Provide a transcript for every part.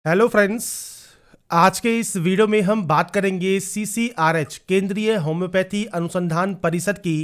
Hello friends. आज के इस वीडियो में हम बात करेंगे CCRH केंद्रीय होम्योपैथी अनुसंधान परिषद की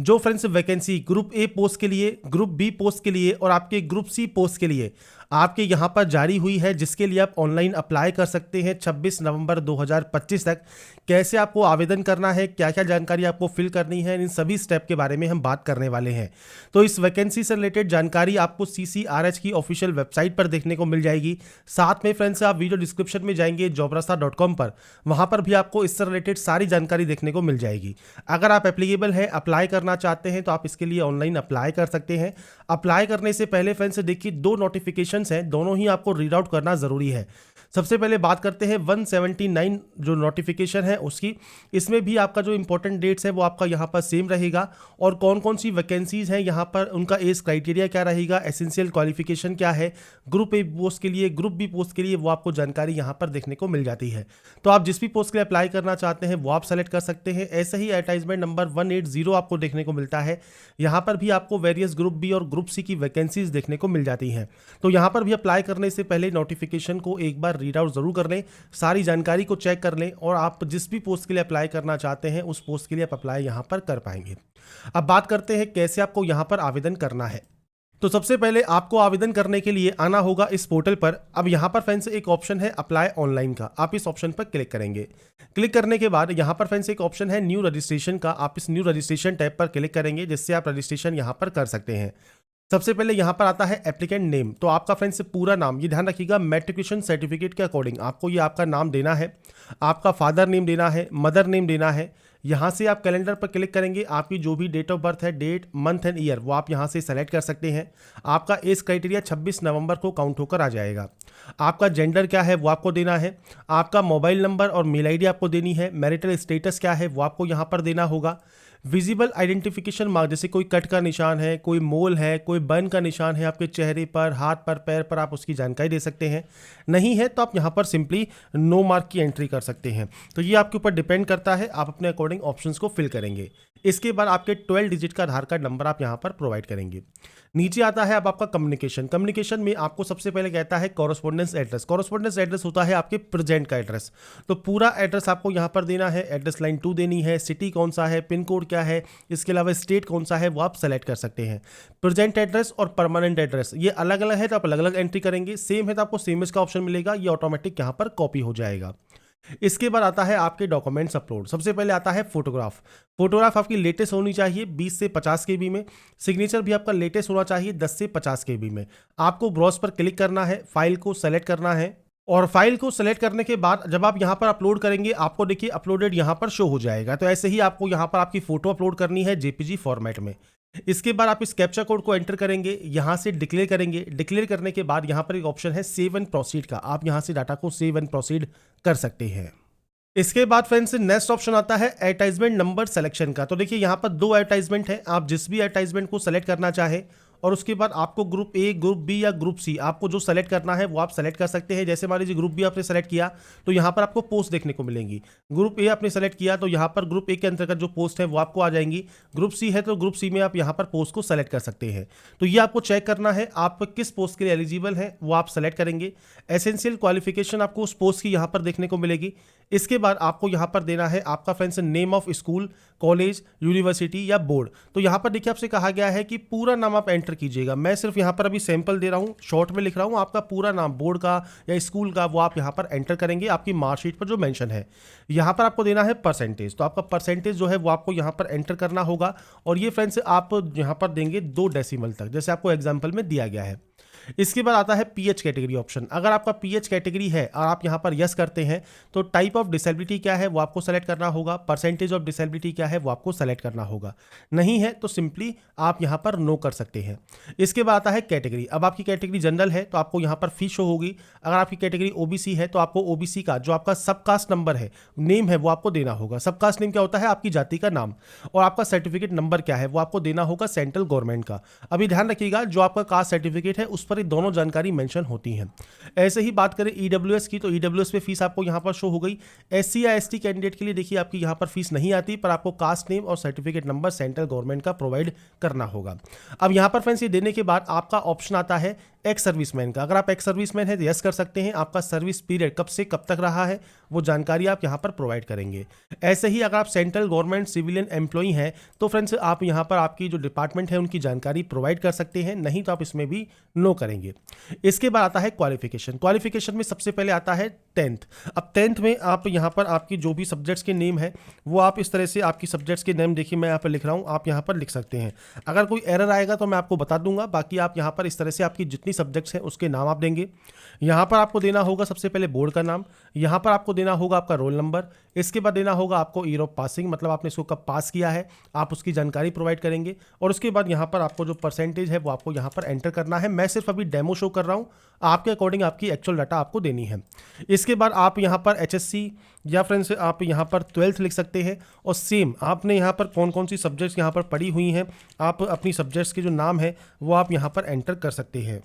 जो friends vacancy group A post के लिए, ग्रुप बी पोस्ट के लिए और आपके ग्रुप सी पोस्ट के लिए आपके यहाँ पर जारी हुई है, जिसके लिए आप ऑनलाइन अप्लाई कर सकते हैं 26 नवंबर 2025 तक। कैसे आपको आवेदन करना है, क्या क्या जानकारी आपको फिल करनी है, इन सभी स्टेप के बारे में हम बात करने वाले हैं। तो इस वैकेंसी से रिलेटेड जानकारी आपको CCRH की ऑफिशियल वेबसाइट पर देखने को मिल जाएगी। साथ में फ्रेंड्स आप वीडियो डिस्क्रिप्शन में जाएंगे jobrasta.com पर, वहां पर भी आपको इससे रिलेटेड सारी जानकारी देखने को मिल जाएगी। अगर आप एप्लीकेबल है, अप्लाई करना चाहते हैं तो आप इसके लिए ऑनलाइन अप्लाई कर सकते हैं। अप्लाई करने से पहले फ्रेंड्स देखिए, दो नोटिफिकेशंस हैं, दोनों ही आपको रीड आउट करना जरूरी है। सबसे पहले बात करते हैं 179 जो नोटिफिकेशन है उसकी। इसमें भी आपका जो इंपॉर्टेंट डेट्स है वो आपका यहाँ पर सेम रहेगा और कौन कौन सी वैकेंसीज हैं यहाँ पर, उनका एज क्राइटेरिया क्या रहेगा, एसेंशियल क्वालिफिकेशन क्या है ग्रुप ए पोस्ट के लिए, ग्रुप बी पोस्ट के लिए, वो आपको जानकारी यहाँ पर देखने को मिल जाती है। तो आप जिस भी पोस्ट के लिए अप्लाई करना चाहते हैं वो आप सेलेक्ट कर सकते हैं। ऐसे ही एडवर्टाइजमेंट नंबर 180 आपको देखने को मिलता है। यहाँ पर भी आपको वेरियस ग्रुप बी और ग्रुप सी की वैकेंसीज देखने को मिल जाती हैं। तो यहाँ पर भी अप्लाई करने से पहले नोटिफिकेशन को एक बार रीड आउट जरूर कर लें, सारी जानकारी को चेक कर लें और आप जिस भी पोस्ट के लिए अप्लाई करना चाहते हैं उस पोस्ट के लिए आप अप्लाई यहाँ पर कर पाएंगे। अब बात करते हैं कैसे आपको यहाँ पर आवेदन करना है। तो सबसे पहले आपको आवेदन करने के लिए आना होगा इस पोर्टल पर। अब यहाँ पर फ्रेंड्स एक ऑप्शन है अप्लाई ऑनलाइन का, आप इस ऑप्शन पर क्लिक करेंगे। क्लिक करने के बाद यहाँ पर फ्रेंड्स एक ऑप्शन है न्यू रजिस्ट्रेशन का, आप इस न्यू रजिस्ट्रेशन टैब पर क्लिक करेंगे, जिससे आप रजिस्ट्रेशन यहाँ पर कर सकते हैं। सबसे पहले यहाँ पर आता है एप्लीकेंट नेम। तो आपका फ्रेंड्स पूरा नाम, ये ध्यान रखिएगा मैट्रिकुलेशन सर्टिफिकेट के अकॉर्डिंग आपको ये आपका नाम देना है, आपका फादर नेम देना है, मदर नेम देना है। यहाँ से आप कैलेंडर पर क्लिक करेंगे, आपकी जो भी डेट ऑफ बर्थ है, डेट मंथ एंड ईयर, वो आप यहाँ से सेलेक्ट कर सकते हैं। आपका एज क्राइटेरिया 26 नवंबर को काउंट होकर आ जाएगा। आपका जेंडर क्या है वो आपको देना है। आपका मोबाइल नंबर और मेल आईडी आपको देनी है। मैरिटल स्टेटस क्या है वो आपको यहाँ पर देना होगा। विजिबल आइडेंटिफिकेशन मार्क, जैसे कोई कट का निशान है, कोई मोल है, कोई बर्न का निशान है आपके चेहरे पर, हाथ पर, पैर पर, आप उसकी जानकारी दे सकते हैं। नहीं है तो आप यहाँ पर सिंपली नो मार्क की एंट्री कर सकते हैं। तो ये आपके ऊपर डिपेंड करता है, आप अपने अकॉर्डिंग ऑप्शंस को फिल करेंगे। इसके बाद आपके 12 डिजिट का आधार कार्ड नंबर आप यहाँ पर प्रोवाइड करेंगे। नीचे आता है अब आपका कम्युनिकेशन। कम्युनिकेशन में आपको सबसे पहले कहता है कॉरेस्पॉन्डेंस एड्रेस। कॉरेस्पॉन्डेंस एड्रेस होता है आपके प्रेजेंट का एड्रेस। तो पूरा एड्रेस आपको यहाँ पर देना है। एड्रेस लाइन 2 देनी है, सिटी कौन सा है, पिन कोड क्या है, इसके अलावा स्टेट कौन सा है वो आप सेलेक्ट कर सकते हैं। प्रेजेंट एड्रेस और परमानेंट एड्रेस ये अलग अलग है तो आप अलग अलग एंट्री करेंगे। सेम है तो आपको सेम का ऑप्शन मिलेगा, ये ऑटोमेटिक यहाँ पर कॉपी हो जाएगा। इसके बाद आता है आपके डॉक्यूमेंट्स अपलोड। सबसे पहले आता है फोटोग्राफ। फोटोग्राफ आपकी लेटेस्ट होनी चाहिए 20 से 50 केबी में। सिग्नेचर भी आपका लेटेस्ट होना चाहिए 10 से 50 केबी में। आपको ब्राउज पर क्लिक करना है, फाइल को सेलेक्ट करना है और फाइल को सेलेक्ट करने के बाद जब आप यहाँ पर अपलोड करेंगे आपको देखिए अपलोडेड यहाँ पर शो हो जाएगा। तो ऐसे ही आपको यहाँ पर आपकी फोटो अपलोड करनी है JPG फॉर्मेट में। इसके बाद आप इस कैप्चा कोड को एंटर करेंगे, यहाँ से डिक्लेयर करेंगे। डिक्लेयर करने के बाद यहाँ पर एक ऑप्शन है सेव एंड प्रोसीड का, आप यहाँ से डाटा को सेव एंड प्रोसीड कर सकते हैं। इसके बाद फ्रेंड्स नेक्स्ट ऑप्शन आता है एडवर्टाइजमेंट नंबर सिलेक्शन का। तो देखिए यहाँ पर 2 एडवर्टाइजमेंट है, आप जिस भी एडवर्टाइजमेंट को सेलेक्ट करना चाहे और उसके बाद आपको ग्रुप ए, ग्रुप बी या ग्रुप सी आपको जो सेलेक्ट करना है वो आप सेलेक्ट कर सकते हैं। जैसे मान लीजिए ग्रुप बी आपने सेलेक्ट किया तो यहाँ पर आपको पोस्ट देखने को मिलेंगी। ग्रुप ए आपने सेलेक्ट किया तो यहाँ पर ग्रुप ए के अंतर्गत जो पोस्ट है वो आपको आ जाएंगी। ग्रुप सी है तो ग्रुप सी में आप यहाँ पर पोस्ट को सेलेक्ट कर सकते हैं। तो ये आपको चेक करना है आप किस पोस्ट के लिए एलिजिबल हैं, वो आप सेलेक्ट करेंगे। एसेंशियल क्वालिफिकेशन आपको उस पोस्ट की यहाँ पर देखने को मिलेगी। इसके बाद आपको यहाँ पर देना है आपका friends name of school, college, university या बोर्ड। तो यहाँ पर देखिए आपसे कहा गया है कि पूरा नाम आप एंटर कीजिएगा। मैं सिर्फ यहाँ पर अभी सैंपल दे रहा हूँ, शॉर्ट में लिख रहा हूँ। आपका पूरा नाम बोर्ड का या स्कूल का वो आप यहाँ पर एंटर करेंगे, आपकी मार्कशीट पर जो मेंशन है। यहाँ पर आपको देना है परसेंटेज, तो आपका परसेंटेज जो है वो आपको यहाँ पर एंटर करना होगा। और ये फ्रेंड्स आप यहाँ पर देंगे 2 डेसिमल तक, जैसे आपको एग्जाम्पल में दिया गया है। इसके बाद आता है PH कैटेगरी ऑप्शन। अगर आपका PH कैटेगरी है और आप यहाँ पर यस करते हैं तो टाइप ऑफ डिसेबिलिटी क्या है वो आपको सेलेक्ट करना होगा। परसेंटेज ऑफ डिसेबिलिटी क्या है वो आपको सेलेक्ट करना होगा। नहीं है तो सिंपली आप यहाँ पर नो कर सकते हैं। इसके बाद आता है कैटेगरी। अब आपकी कैटेगरी जनरल है तो आपको यहाँ पर फी शो होगी। अगर आपकी कैटेगरी OBC है तो आपको OBC का जो आपका सबकास्ट नंबर है, नेम है, वो आपको देना होगा। सबकास्ट नेम क्या होता है? आपकी जाति का नाम। और आपका सर्टिफिकेट नंबर क्या है वो आपको देना होगा सेंट्रल गवर्नमेंट का। अभी ध्यान रखिएगा जो आपका कास्ट सर्टिफिकेट है उस पर ये दोनों जानकारी मेंशन होती हैं। ऐसे ही बात करें ईडब्ल्यूएस की, तो ईडब्ल्यूएस पे फीस आपको यहाँ पर शो हो गई। एससी या एसटी कैंडिडेट के लिए देखिए आपकी यहाँ पर फीस नहीं आती, पर आपको कास्ट नेम और सर्टिफिकेट नंबर सेंट्रल गवर्नमेंट का प्रोवाइड करना होगा। अब यहाँ पर फ्रेंड्स ये देने के बाद आपका ऑप्शन आता है एक्स सर्विसमैन का। अगर आप एक्स सर्विसमैन है तो यस कर सकते हैं, आपका सर्विस पीरियड कब से कब तक रहा है वो जानकारी आप यहाँ पर प्रोवाइड करेंगे। ऐसे ही अगर आप सेंट्रल गवर्नमेंट सिविलियन एम्प्लॉई हैं तो फ्रेंड्स आप यहाँ पर आपकी जो डिपार्टमेंट है उनकी जानकारी प्रोवाइड कर सकते हैं, नहीं तो आप इसमें भी नो करेंगे। इसके बाद आता है क्वालिफिकेशन। क्वालिफिकेशन में सबसे पहले आता है 10th। अब 10th में आप यहाँ पर आपकी जो भी सब्जेक्ट्स के नेम है वो आप इस तरह से आपकी सब्जेक्ट्स के नेम देखिए मैं यहाँ पर लिख रहा हूँ, आप यहाँ पर लिख सकते हैं। अगर कोई एरर आएगा तो मैं आपको बता दूंगा, बाकी आप यहाँ पर इस तरह से आपकी जितनी सब्जेक्ट्स हैं उसके नाम आप देंगे। यहाँ पर आपको देना होगा सबसे पहले बोर्ड का नाम, यहाँ पर आपको देना होगा आपका रोल नंबर, इसके बाद देना होगा आपको ईयर ऑफ पासिंग, मतलब आपने इसको कब पास किया है आप उसकी जानकारी प्रोवाइड करेंगे। और उसके बाद यहाँ पर आपको जो परसेंटेज है वो आपको यहाँ पर एंटर करना है। मैं सिर्फ अभी डेमो शो कर रहा हूँ, आपके अकॉर्डिंग आपकी एक्चुअल डाटा आपको देनी है। इसके बाद आप यहाँ पर एचएससी या फ्रेंड्स आप यहाँ पर 12th लिख सकते हैं, और सेम आपने यहाँ पर कौन कौन सी सब्जेक्ट्स यहाँ पर पढ़ी हुई हैं आप अपनी सब्जेक्ट्स के जो नाम है वो आप यहाँ पर एंटर कर सकते हैं।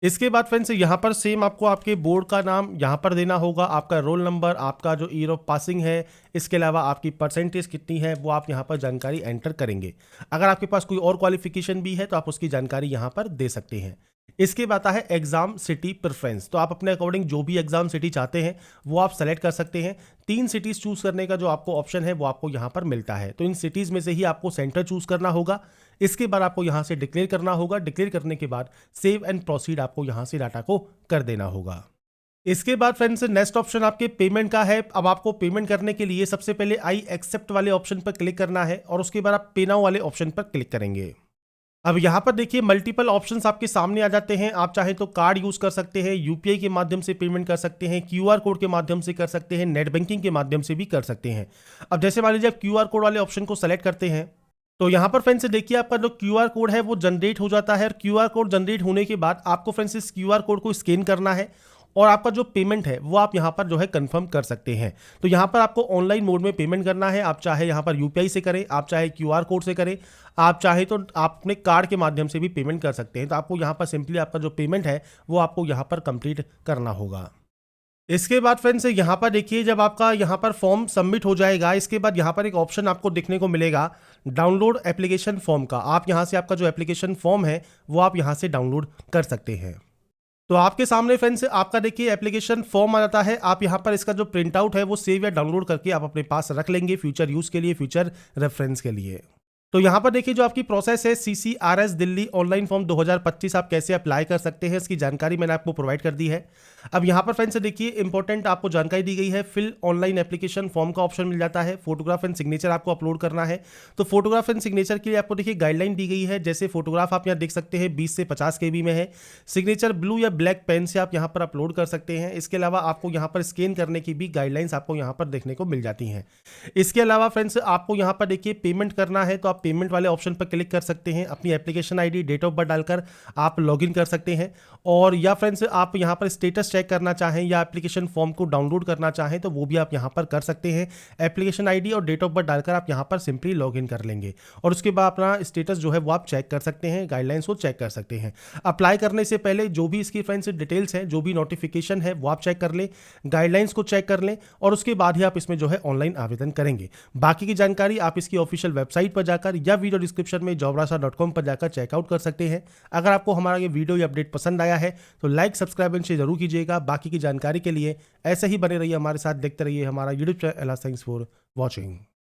इसके बाद फ्रेंड्स यहाँ पर सेम आपको आपके बोर्ड का नाम यहाँ पर देना होगा, आपका रोल नंबर, आपका जो ईयर ऑफ पासिंग है, इसके अलावा आपकी परसेंटेज कितनी है वो आप यहाँ पर जानकारी एंटर करेंगे। अगर आपके पास कोई और क्वालिफिकेशन भी है तो आप उसकी जानकारी यहाँ पर दे सकते हैं। इसके बाद आता है एग्जाम सिटी प्रेफरेंस। तो आप अपने अकॉर्डिंग जो भी एग्जाम सिटी चाहते हैं वो आप सेलेक्ट कर सकते हैं। 3 सिटीज़ चूज करने का जो आपको ऑप्शन है वो आपको यहाँ पर मिलता है, तो इन सिटीज़ में से ही आपको सेंटर चूज करना होगा। इसके बाद आपको यहाँ से डिक्लेयर करना होगा, डिक्लेयर करने के बाद सेव एंड प्रोसीड आपको यहाँ से डाटा को कर देना होगा। इसके बाद फ्रेंड्स नेक्स्ट ऑप्शन आपके पेमेंट का है। अब आपको पेमेंट करने के लिए सबसे पहले आई एक्सेप्ट वाले ऑप्शन पर क्लिक करना है और उसके बाद आप पे नाउ वाले ऑप्शन पर क्लिक करेंगे। अब यहाँ पर देखिए मल्टीपल ऑप्शंस आपके सामने आ जाते हैं। आप चाहे तो कार्ड यूज़ कर सकते हैं, यूपीआई के माध्यम से पेमेंट कर सकते हैं, क्यूआर कोड के माध्यम से कर सकते हैं, नेट बैंकिंग के माध्यम से भी कर सकते हैं। अब जैसे मान लीजिए आप क्यूआर कोड वाले ऑप्शन को सेलेक्ट करते हैं तो यहाँ पर फ्रेंड्स देखिए आपका जो क्यूआर कोड है वो जनरेट हो जाता है, और क्यूआर कोड जनरेट होने के बाद आपको फ्रेंड्स इस क्यूआर कोड को स्कैन करना है और आपका जो पेमेंट है वो आप यहाँ पर जो है कंफर्म कर सकते हैं। तो यहाँ पर आपको ऑनलाइन मोड में पेमेंट करना है, आप चाहे यहाँ पर यूपीआई से करें, आप चाहे क्यूआर कोड से करें, आप चाहे तो आप अपने कार्ड के माध्यम से भी पेमेंट कर सकते हैं। तो आपको यहाँ पर सिंपली आपका जो पेमेंट है वो आपको यहाँ पर कंप्लीट करना होगा। इसके बाद फ्रेंड्स यहाँ पर देखिए जब आपका यहाँ पर फॉर्म सबमिट हो जाएगा, इसके बाद यहाँ पर एक ऑप्शन आपको देखने को मिलेगा डाउनलोड एप्लीकेशन फॉर्म का। आप यहाँ से आपका जो एप्लीकेशन फॉर्म है वो आप यहाँ से डाउनलोड कर सकते हैं। तो आपके सामने फ्रेंड्स आपका देखिए एप्लीकेशन फॉर्म आ जाता है। आप यहाँ पर इसका जो प्रिंट आउट है वो सेव या डाउनलोड करके आप अपने पास रख लेंगे फ्यूचर यूज़ के लिए, फ्यूचर रेफरेंस के लिए। तो यहाँ पर देखिए जो आपकी प्रोसेस है CCRS दिल्ली ऑनलाइन फॉर्म 2025 आप कैसे अप्लाई कर सकते हैं इसकी जानकारी मैंने आपको प्रोवाइड कर दी है। अब यहाँ पर फ्रेंड्स देखिए इंपॉर्टेंट आपको जानकारी दी गई है, फिल ऑनलाइन एप्लीकेशन फॉर्म का ऑप्शन मिल जाता है, फोटोग्राफ एंड सिग्नेचर आपको अपलोड करना है। तो फोटोग्राफ एंड सिग्नेचर के लिए आपको देखिए गाइडलाइन दी गई है, जैसे फोटोग्राफ आप यहाँ देख सकते हैं 20 से 50 KB में है, सिग्नेचर ब्लू या ब्लैक पेन से आप यहाँ पर अपलोड कर सकते हैं। इसके अलावा आपको यहाँ पर स्कैन करने की भी गाइडलाइंस आपको यहाँ पर देखने को मिल जाती हैं। इसके अलावा फ्रेंड्स आपको यहाँ पर देखिए पेमेंट करना है तो आप पेमेंट वाले ऑप्शन पर क्लिक कर सकते हैं, अपनी application ID date of birth डालकर आप लॉगिन कर सकते हैं। और या फ्रेंड्स आप यहाँ पर स्टेटस चेक करना चाहें या एप्लीकेशन फॉर्म को डाउनलोड करना चाहें तो वो भी आप यहाँ पर कर सकते हैं। एप्लीकेशन आईडी और डेट ऑफ बर्थ डालकर आप यहाँ पर सिंपली लॉगिन कर लेंगे और उसके बाद अपना स्टेटस जो है वो आप चेक कर सकते हैं, गाइडलाइंस को चेक कर सकते हैं। अप्लाई करने से पहले जो भी इसकी फ्रेंड्स डिटेल्स हैं, जो भी नोटिफिकेशन है वो आप चेक कर लें, गाइडलाइंस को चेक कर लें और उसके बाद ही आप इसमें जो है ऑनलाइन आवेदन करेंगे। बाकी की जानकारी आप इसकी ऑफिशियल वेबसाइट पर जाकर या वीडियो डिस्क्रिप्शन में jobrasa.com पर जाकर चेकआउट कर सकते हैं। अगर आपको हमारा ये वीडियो या अपडेट पसंद आया है तो लाइक सब्सक्राइब एंड शेयर जरूर कीजिएगा। बाकी की जानकारी के लिए ऐसे ही बने रहिए हमारे साथ, देखते रहिए हमारा YouTube channel. Thanks for watching.